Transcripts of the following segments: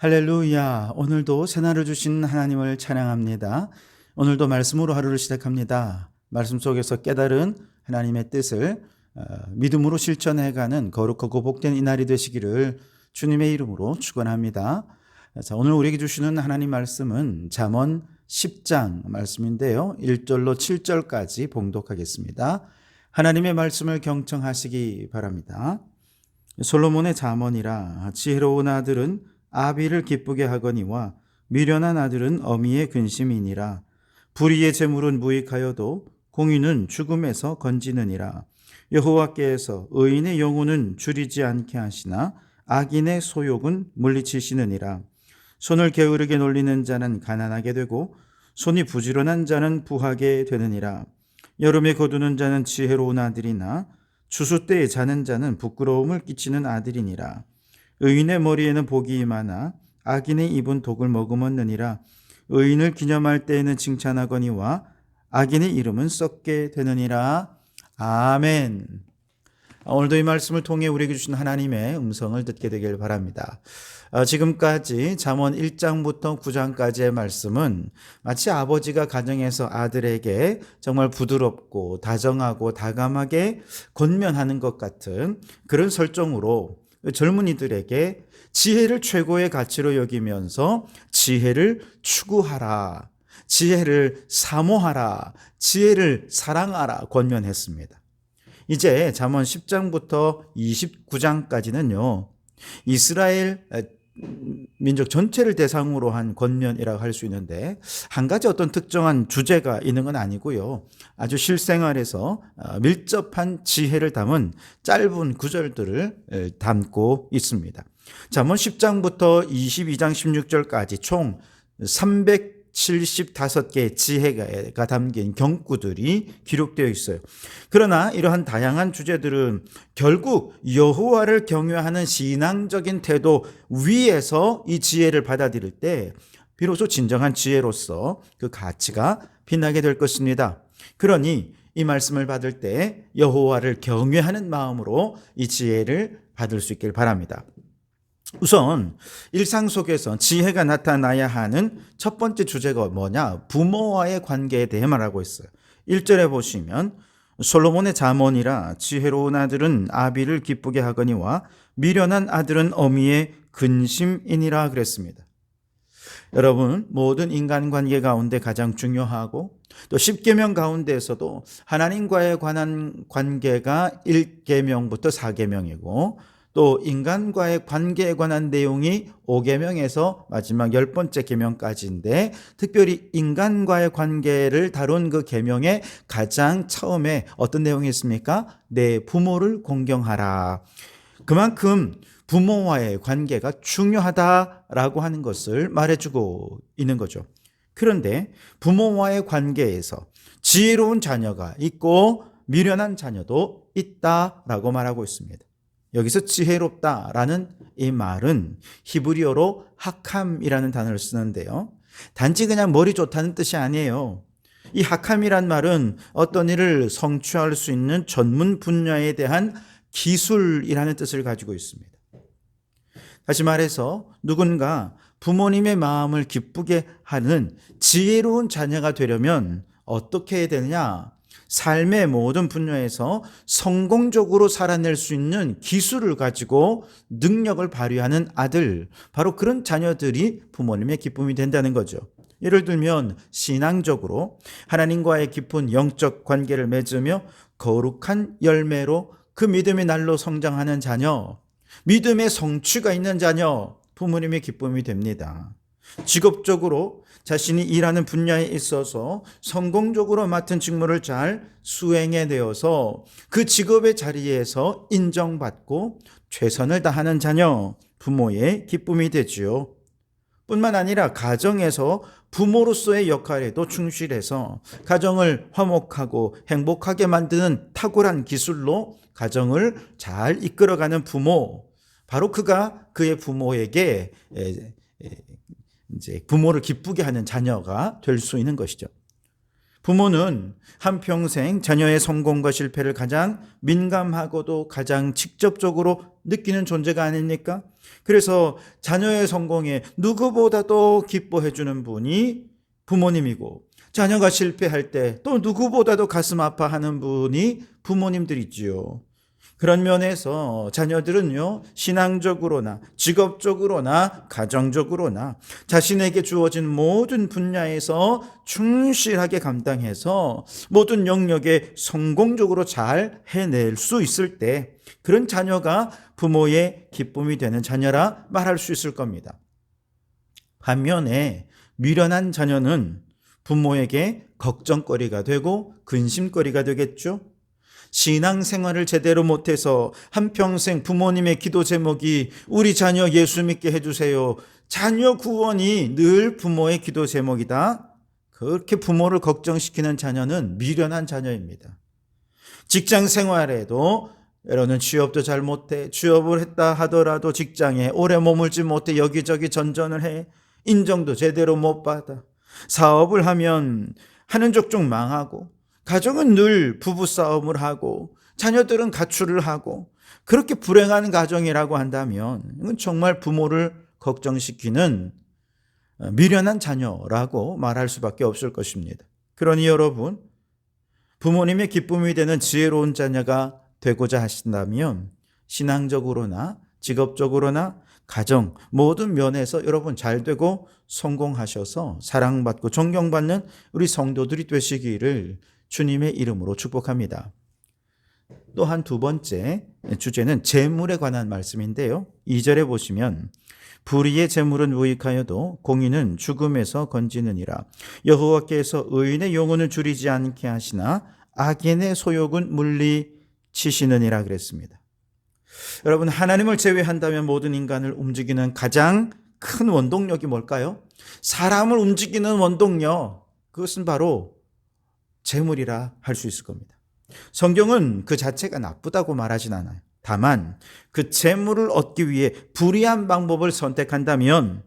할렐루야. 오늘도 새날을 주신 하나님을 찬양합니다. 오늘도 말씀으로 하루를 시작합니다. 말씀 속에서 깨달은 하나님의 뜻을 믿음으로 실천해가는 거룩하고 복된 이날이 되시기를 주님의 이름으로 축원합니다. 자, 오늘 우리에게 주시는 하나님 말씀은 잠언 10장 말씀인데요. 1절로 7절까지 봉독하겠습니다. 하나님의 말씀을 경청하시기 바랍니다. 솔로몬의 잠언이라 지혜로운 아들은 아비를 기쁘게 하거니와 미련한 아들은 어미의 근심이니라. 불의의 재물은 무익하여도 공의는 죽음에서 건지느니라. 여호와께서 의인의 영혼은 줄이지 않게 하시나 악인의 소욕은 물리치시느니라. 손을 게으르게 놀리는 자는 가난하게 되고 손이 부지런한 자는 부하게 되느니라. 여름에 거두는 자는 지혜로운 아들이나 추수 때에 자는 자는 부끄러움을 끼치는 아들이니라. 의인의 머리에는 복이 많아 악인의 입은 독을 머금었느니라. 의인을 기념할 때에는 칭찬하거니와 악인의 이름은 썩게 되느니라. 아멘. 오늘도 이 말씀을 통해 우리에게 주신 하나님의 음성을 듣게 되길 바랍니다. 지금까지 잠언 1장부터 9장까지의 말씀은 마치 아버지가 가정에서 아들에게 정말 부드럽고 다정하고 다감하게 권면하는 것 같은 그런 설정으로 젊은이들에게 지혜를 최고의 가치로 여기면서 지혜를 추구하라, 지혜를 사모하라, 지혜를 사랑하라 권면했습니다. 이제 잠언 10장부터 29장까지는요. 이스라엘 민족 전체를 대상으로 한 권면이라고 할 수 있는데 한 가지 어떤 특정한 주제가 있는 건 아니고요. 아주 실생활에서 밀접한 지혜를 담은 짧은 구절들을 담고 있습니다. 잠언 10장부터 22장 16절까지 총 375개의 지혜가 담긴 경구들이 기록되어 있어요. 그러나 이러한 다양한 주제들은 결국 여호와를 경외하는 신앙적인 태도 위에서 이 지혜를 받아들일 때 비로소 진정한 지혜로서 그 가치가 빛나게 될 것입니다. 그러니 이 말씀을 받을 때 여호와를 경외하는 마음으로 이 지혜를 받을 수 있길 바랍니다. 우선 일상 속에서 지혜가 나타나야 하는 첫 번째 주제가 뭐냐? 부모와의 관계에 대해 말하고 있어요. 1절에 보시면 솔로몬의 잠언이라 지혜로운 아들은 아비를 기쁘게 하거니와 미련한 아들은 어미의 근심이니라 그랬습니다. 여러분, 모든 인간관계 가운데 가장 중요하고 또 10계명 가운데에서도 하나님과의 관한 관계가 1계명부터 4계명이고 또 인간과의 관계에 관한 내용이 5계명에서 마지막 10번째 계명까지인데 특별히 인간과의 관계를 다룬 그 계명의 가장 처음에 어떤 내용이 있습니까? 내 부모를 공경하라. 그만큼 부모와의 관계가 중요하다라고 하는 것을 말해주고 있는 거죠. 그런데 부모와의 관계에서 지혜로운 자녀가 있고 미련한 자녀도 있다라고 말하고 있습니다. 여기서 지혜롭다라는 이 말은 히브리어로 하캄이라는 단어를 쓰는데요. 단지 그냥 머리 좋다는 뜻이 아니에요. 이 하캄이란 말은 어떤 일을 성취할 수 있는 전문 분야에 대한 기술이라는 뜻을 가지고 있습니다. 다시 말해서 누군가 부모님의 마음을 기쁘게 하는 지혜로운 자녀가 되려면 어떻게 해야 되느냐? 삶의 모든 분야에서 성공적으로 살아낼 수 있는 기술을 가지고 능력을 발휘하는 아들, 바로 그런 자녀들이 부모님의 기쁨이 된다는 거죠. 예를 들면 신앙적으로 하나님과의 깊은 영적 관계를 맺으며 거룩한 열매로 그 믿음의 날로 성장하는 자녀, 믿음의 성취가 있는 자녀, 부모님의 기쁨이 됩니다. 직업적으로 자신이 일하는 분야에 있어서 성공적으로 맡은 직무를 잘 수행해내어서 그 직업의 자리에서 인정받고 최선을 다하는 자녀, 부모의 기쁨이 되지요. 뿐만 아니라 가정에서 부모로서의 역할에도 충실해서 가정을 화목하고 행복하게 만드는 탁월한 기술로 가정을 잘 이끌어가는 부모, 바로 그가 그의 부모에게 이제 부모를 기쁘게 하는 자녀가 될 수 있는 것이죠. 부모는 한평생 자녀의 성공과 실패를 가장 민감하고도 가장 직접적으로 느끼는 존재가 아닙니까? 그래서 자녀의 성공에 누구보다도 기뻐해 주는 분이 부모님이고, 자녀가 실패할 때 또 누구보다도 가슴 아파하는 분이 부모님들이지요. 그런 면에서 자녀들은요, 신앙적으로나 직업적으로나 가정적으로나 자신에게 주어진 모든 분야에서 충실하게 감당해서 모든 영역에 성공적으로 잘 해낼 수 있을 때, 그런 자녀가 부모의 기쁨이 되는 자녀라 말할 수 있을 겁니다. 반면에 미련한 자녀는 부모에게 걱정거리가 되고 근심거리가 되겠죠. 신앙생활을 제대로 못해서 한평생 부모님의 기도 제목이 우리 자녀 예수 믿게 해주세요, 자녀 구원이 늘 부모의 기도 제목이다, 그렇게 부모를 걱정시키는 자녀는 미련한 자녀입니다. 직장 생활에도 여러분 취업도 잘 못해, 취업을 했다 하더라도 직장에 오래 머물지 못해 여기저기 전전을 해, 인정도 제대로 못 받아, 사업을 하면 하는 족족 망하고, 가정은 늘 부부싸움을 하고, 자녀들은 가출을 하고, 그렇게 불행한 가정이라고 한다면 이건 정말 부모를 걱정시키는 미련한 자녀라고 말할 수밖에 없을 것입니다. 그러니 여러분, 부모님의 기쁨이 되는 지혜로운 자녀가 되고자 하신다면 신앙적으로나 직업적으로나 가정 모든 면에서 여러분 잘 되고 성공하셔서 사랑받고 존경받는 우리 성도들이 되시기를 주님의 이름으로 축복합니다. 또한 두 번째 주제는 재물에 관한 말씀인데요. 2절에 보시면 불의의 재물은 무익하여도 공의는 죽음에서 건지느니라. 여호와께서 의인의 영혼을 줄이지 않게 하시나 악인의 소욕은 물리치시느니라 그랬습니다. 여러분, 하나님을 제외한다면 모든 인간을 움직이는 가장 큰 원동력이 뭘까요? 사람을 움직이는 원동력, 그것은 바로 재물이라 할 수 있을 겁니다. 성경은 그 자체가 나쁘다고 말하진 않아요. 다만 그 재물을 얻기 위해 불의한 방법을 선택한다면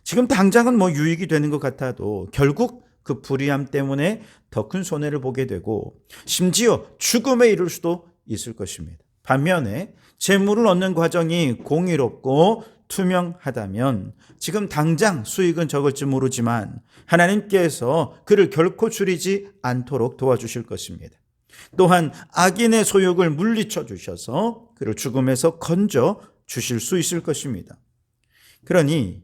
지금 당장은 유익이 되는 것 같아도 결국 그 불의함 때문에 더 큰 손해를 보게 되고 심지어 죽음에 이를 수도 있을 것입니다. 반면에 재물을 얻는 과정이 공의롭고 투명하다면 지금 당장 수익은 적을지 모르지만 하나님께서 그를 결코 줄이지 않도록 도와주실 것입니다. 또한 악인의 소욕을 물리쳐 주셔서 그를 죽음에서 건져 주실 수 있을 것입니다. 그러니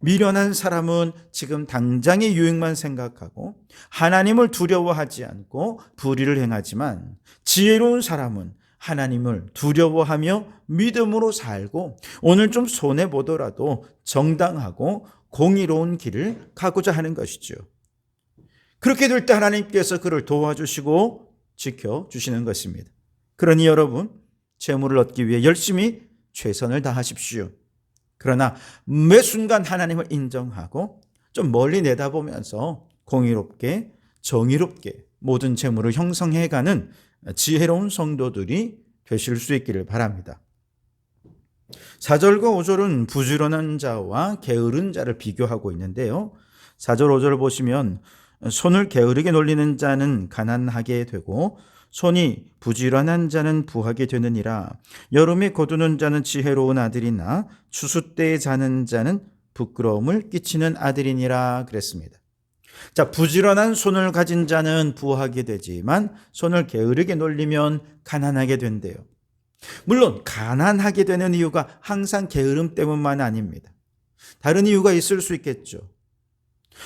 미련한 사람은 지금 당장의 유익만 생각하고 하나님을 두려워하지 않고 불의를 행하지만, 지혜로운 사람은 하나님을 두려워하며 믿음으로 살고 오늘 좀 손해보더라도 정당하고 공의로운 길을 가고자 하는 것이죠. 그렇게 될 때 하나님께서 그를 도와주시고 지켜주시는 것입니다. 그러니 여러분, 재물을 얻기 위해 열심히 최선을 다하십시오. 그러나 매 순간 하나님을 인정하고 좀 멀리 내다보면서 공의롭게 정의롭게 모든 재물을 형성해가는 지혜로운 성도들이 되실 수 있기를 바랍니다. 4절과 5절은 부지런한 자와 게으른 자를 비교하고 있는데요. 4절 5절을 보시면 손을 게으르게 놀리는 자는 가난하게 되고 손이 부지런한 자는 부하게 되느니라. 여름에 거두는 자는 지혜로운 아들이나 추수 때에 자는 자는 부끄러움을 끼치는 아들이니라 그랬습니다. 자, 부지런한 손을 가진 자는 부하게 되지만 손을 게으르게 놀리면 가난하게 된대요. 물론 가난하게 되는 이유가 항상 게으름 때문만 아닙니다. 다른 이유가 있을 수 있겠죠.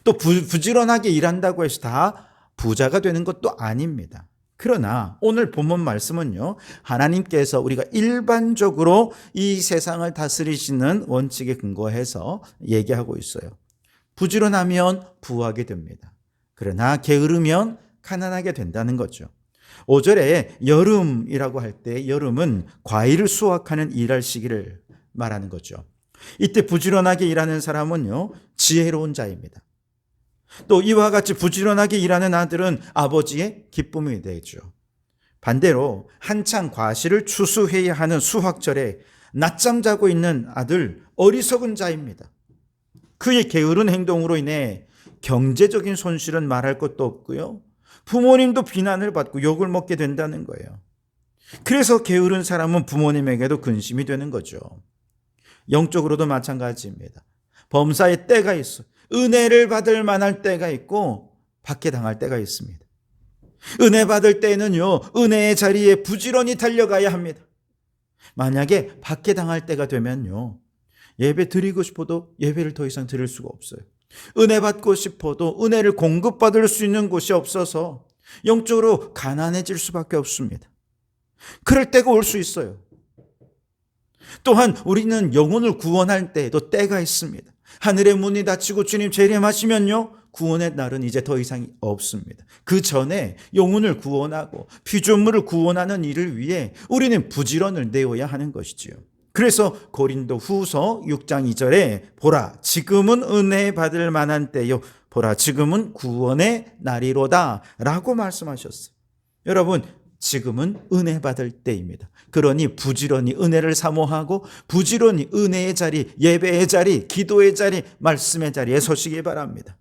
또 부지런하게 일한다고 해서 다 부자가 되는 것도 아닙니다. 그러나 오늘 본문 말씀은요, 하나님께서 우리가 일반적으로 이 세상을 다스리시는 원칙에 근거해서 얘기하고 있어요. 부지런하면 부하게 됩니다. 그러나 게으르면 가난하게 된다는 거죠. 5절에 여름이라고 할 때 여름은 과일을 수확하는 일할 시기를 말하는 거죠. 이때 부지런하게 일하는 사람은요, 지혜로운 자입니다. 또 이와 같이 부지런하게 일하는 아들은 아버지의 기쁨이 되죠. 반대로 한창 과실을 추수해야 하는 수확절에 낮잠 자고 있는 아들, 어리석은 자입니다. 그의 게으른 행동으로 인해 경제적인 손실은 말할 것도 없고요, 부모님도 비난을 받고 욕을 먹게 된다는 거예요. 그래서 게으른 사람은 부모님에게도 근심이 되는 거죠. 영적으로도 마찬가지입니다. 범사의 때가 있어요. 은혜를 받을 만할 때가 있고 박해당할 때가 있습니다. 은혜 받을 때는요, 은혜의 자리에 부지런히 달려가야 합니다. 만약에 박해당할 때가 되면요, 예배 드리고 싶어도 예배를 더 이상 드릴 수가 없어요. 은혜 받고 싶어도 은혜를 공급받을 수 있는 곳이 없어서 영적으로 가난해질 수밖에 없습니다. 그럴 때가 올 수 있어요. 또한 우리는 영혼을 구원할 때에도 때가 있습니다. 하늘의 문이 닫히고 주님 재림하시면요, 구원의 날은 이제 더 이상 없습니다. 그 전에 영혼을 구원하고 피조물을 구원하는 일을 위해 우리는 부지런을 내어야 하는 것이지요. 그래서 고린도 후서 6장 2절에 보라 지금은 은혜 받을 만한 때요, 보라 지금은 구원의 날이로다 라고 말씀하셨어요. 여러분, 지금은 은혜 받을 때입니다. 그러니 부지런히 은혜를 사모하고 부지런히 은혜의 자리, 예배의 자리, 기도의 자리, 말씀의 자리에 서시기 바랍니다.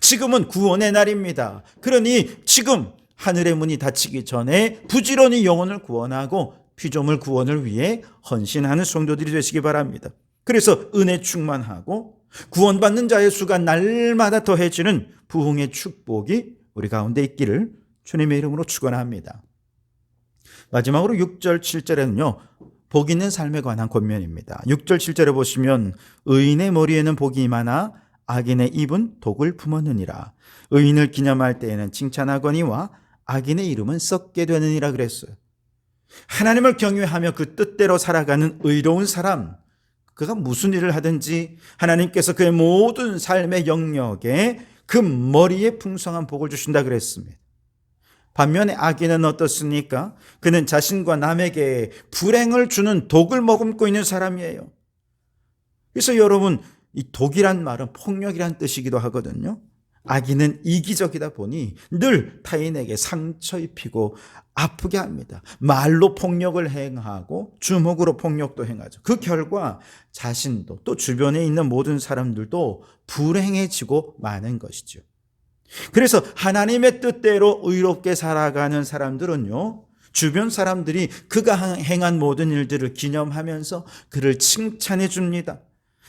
지금은 구원의 날입니다. 그러니 지금 하늘의 문이 닫히기 전에 부지런히 영혼을 구원하고 피조물 구원을 위해 헌신하는 성도들이 되시기 바랍니다. 그래서 은혜 충만하고 구원받는 자의 수가 날마다 더해지는 부흥의 축복이 우리 가운데 있기를 주님의 이름으로 축원합니다. 마지막으로 6절 7절에는요, 복 있는 삶에 관한 권면입니다. 6절 7절에 보시면 의인의 머리에는 복이 많아 악인의 입은 독을 품었느니라. 의인을 기념할 때에는 칭찬하거니와 악인의 이름은 썩게 되느니라 그랬어요. 하나님을 경외하며 그 뜻대로 살아가는 의로운 사람, 그가 무슨 일을 하든지 하나님께서 그의 모든 삶의 영역에 그 머리에 풍성한 복을 주신다 그랬습니다. 반면에 악인은 어떻습니까? 그는 자신과 남에게 불행을 주는 독을 머금고 있는 사람이에요. 그래서 여러분, 이 독이란 말은 폭력이란 뜻이기도 하거든요. 악인은 이기적이다 보니 늘 타인에게 상처 입히고 아프게 합니다. 말로 폭력을 행하고 주먹으로 폭력도 행하죠. 그 결과 자신도 또 주변에 있는 모든 사람들도 불행해지고 마는 것이죠. 그래서 하나님의 뜻대로 의롭게 살아가는 사람들은요, 주변 사람들이 그가 행한 모든 일들을 기념하면서 그를 칭찬해 줍니다.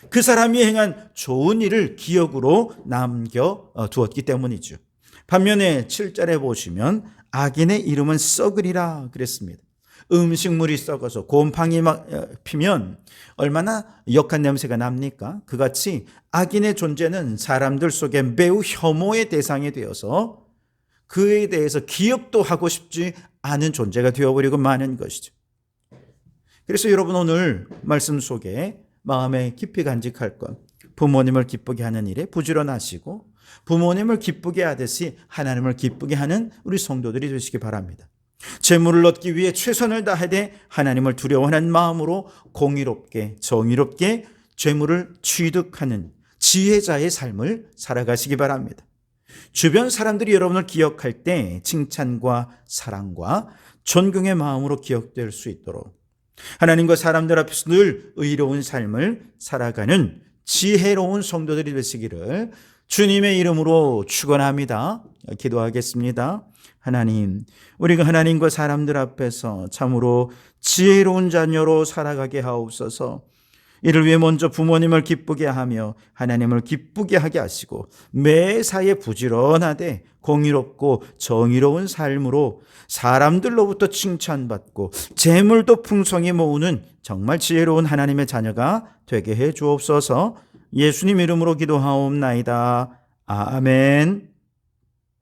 그 사람이 행한 좋은 일을 기억으로 남겨 두었기 때문이죠. 반면에 7절에 보시면 악인의 이름은 썩으리라 그랬습니다. 음식물이 썩어서 곰팡이 피면 얼마나 역한 냄새가 납니까? 그같이 악인의 존재는 사람들 속에 매우 혐오의 대상이 되어서 그에 대해서 기억도 하고 싶지 않은 존재가 되어버리고 마는 것이죠. 그래서 여러분, 오늘 말씀 속에 마음에 깊이 간직할 것, 부모님을 기쁘게 하는 일에 부지런하시고 부모님을 기쁘게 하듯이 하나님을 기쁘게 하는 우리 성도들이 되시기 바랍니다. 재물을 얻기 위해 최선을 다하되 하나님을 두려워하는 마음으로 공의롭게 정의롭게 재물을 취득하는 지혜자의 삶을 살아가시기 바랍니다. 주변 사람들이 여러분을 기억할 때 칭찬과 사랑과 존경의 마음으로 기억될 수 있도록 하나님과 사람들 앞에서 늘 의로운 삶을 살아가는 지혜로운 성도들이 되시기를 주님의 이름으로 축원합니다. 기도하겠습니다. 하나님, 우리가 하나님과 사람들 앞에서 참으로 지혜로운 자녀로 살아가게 하옵소서. 이를 위해 먼저 부모님을 기쁘게 하며 하나님을 기쁘게 하게 하시고 매사에 부지런하되 공의롭고 정의로운 삶으로 사람들로부터 칭찬받고 재물도 풍성히 모으는 정말 지혜로운 하나님의 자녀가 되게 해 주옵소서. 예수님 이름으로 기도하옵나이다. 아멘.